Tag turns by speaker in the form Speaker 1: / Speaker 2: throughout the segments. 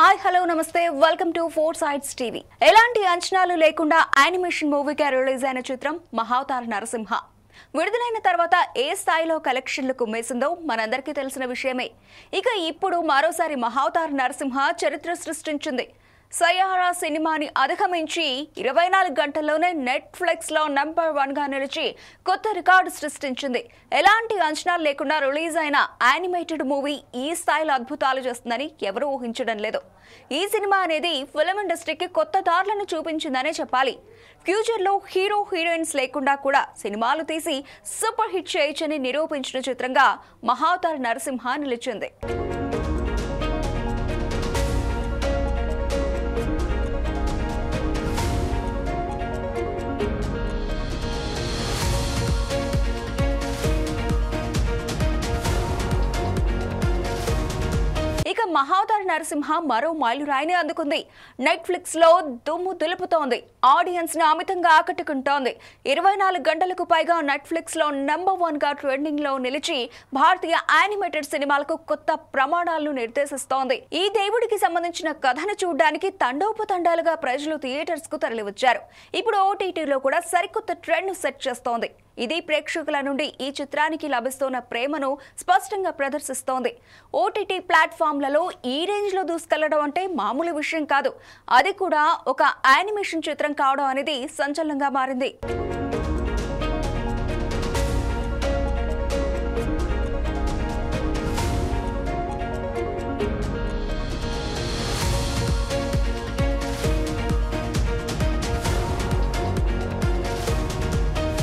Speaker 1: Hi hello నమస్తే welcome to four sides TV. ఎలాంటి అంచనాలు లేకుండా యానిమేషన్ మూవీగా రిలీజ్ అయిన చిత్రం మహావతార్ నరసింహ. విడుదలైన తర్వాత ఏ స్థాయిలో కలెక్షన్లు కుమ్మేసిందో మనందరికీ తెలిసిన విషయమే. ఇక ఇప్పుడు మరోసారి మహావతార్ నరసింహ చరిత్ర సృష్టించింది. సయారా సినిమాని అధిగమించి 24 గంటల్లోనే నెట్ఫ్లిక్స్ లో నంబర్ 1 గా నిలిచి కొత్త రికార్డు సృష్టించింది. ఎలాంటి అంచనాలు లేకుండా రిలీజ్ అయిన యానిమేటెడ్ మూవీ ఈ స్థాయిలో అద్భుతాలు చేస్తుందని ఎవరూ ఊహించడం లేదు. ఈ సినిమా అనేది ఫిల్మ్ ఇండస్ట్రీకి కొత్త దారులను చూపించిందనే చెప్పాలి. ఫ్యూచర్ లో హీరో హీరోయిన్స్ లేకుండా కూడా సినిమాలు తీసి సూపర్ హిట్ చేయొచ్చని నిరూపించిన చిత్రంగా మహావతార్ నరసింహ నిలిచింది. ఇక మహావతార్ నరసింహ మరో మైలురాయిని అందుకుంది. నెట్ఫ్లిక్స్ లో దుమ్ము దులుపుతోంది. ఆడియన్స్ ను అమితంగా ఆకట్టుకుంటోంది. 24 గంటలకు పైగా నెట్ఫ్లిక్స్ లో నంబర్ 1 గా ట్రెండింగ్ లో నిలిచి భారతీయ యానిమేటెడ్ సినిమాలకు కొత్త ప్రమాణాలను నిర్దేశిస్తోంది. ఈ దేవుడికి సంబంధించిన కథను చూడడానికి తండోపతండాలుగా ప్రజలు థియేటర్స్ కు తరలివచ్చారు. ఇప్పుడు ఓటీటీలో కూడా సరికొత్త ట్రెండ్ సెట్ చేస్తోంది. ఇది ప్రేక్షకుల నుండి ఈ చిత్రానికి లభిస్తున్న ప్రేమను స్పష్టంగా ప్రదర్శిస్తోంది. ఓటీటీ ప్లాట్ఫామ్లలో ఈ రేంజ్ లో దూసుకెళ్లడం అంటే మామూలు విషయం కాదు. అది కూడా ఒక యానిమేషన్ చిత్రం కావడం అనేది సంచలనంగా మారింది.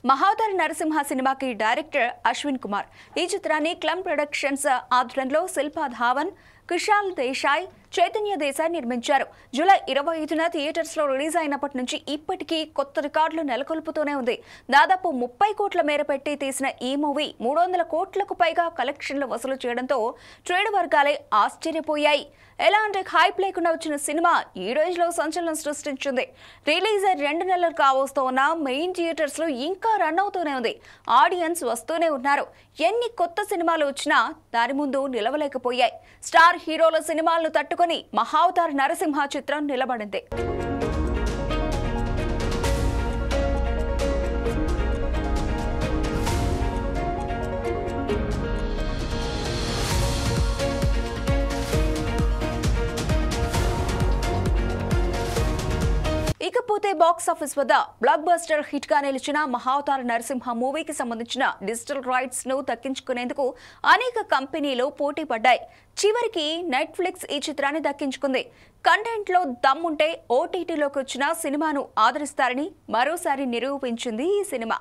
Speaker 1: మహావతార్ నరసింహ సినిమాకి డైరెక్టర్ అశ్విన్ కుమార్. ఈ చిత్రాన్ని క్లమ్ ప్రొడక్షన్స్ ఆధ్వర్యంలో శిల్పా ధావన్, కుశాల్ దేశాయ్, చైతన్య దేశాయ్ నిర్మించారు. జూలై 25న థియేటర్స్ లో రిలీజ్ అయినప్పటి నుంచి ఇప్పటికీ కొత్త రికార్డులు నెలకొల్పుతూనే ఉంది. దాదాపు 30 కోట్ల మేర పెట్టి తీసిన ఈ మూవీ 300 కోట్లకు పైగా కలెక్షన్లు వసూలు చేయడంతో ట్రేడ్ వర్గాలే ఆశ్చర్యపోయాయి. ఎలాంటి హైప్ లేకుండా వచ్చిన సినిమా ఈ రేంజ్ లో సంచలనం సృష్టించింది. రిలీజ్ 2 నెలలు కావస్తోన్న మెయిన్ థియేటర్స్ లో ఇంకా రన్ అవుతూనే ఉంది. ఆడియన్స్ వస్తూనే ఉన్నారు. ఎన్ని కొత్త సినిమాలు వచ్చినా దాని ముందు నిలవలేకపోయాయి. స్టార్ హీరోల సినిమాలను తట్టుకొని మహావతార్ నరసింహ చిత్రం నిలబడింది. ఇకపోతే బాక్స్ ఆఫీస్ వద్ద బ్లాక్ బస్టర్ హిట్ గా నిలిచిన మహావతార్ నరసింహ మూవీకి సంబంధించిన డిజిటల్ రైట్స్ ను దక్కించుకునేందుకు అనేక కంపెనీలు పోటీ పడ్డాయి. చివరికి నెట్ఫ్లిక్స్ ఈ చిత్రాన్ని దక్కించుకుంది. కంటెంట్ లో దమ్ముంటే ఓటీటీలోకి వచ్చిన సినిమాను ఆదరిస్తారని మరోసారి నిరూపించింది ఈ సినిమా.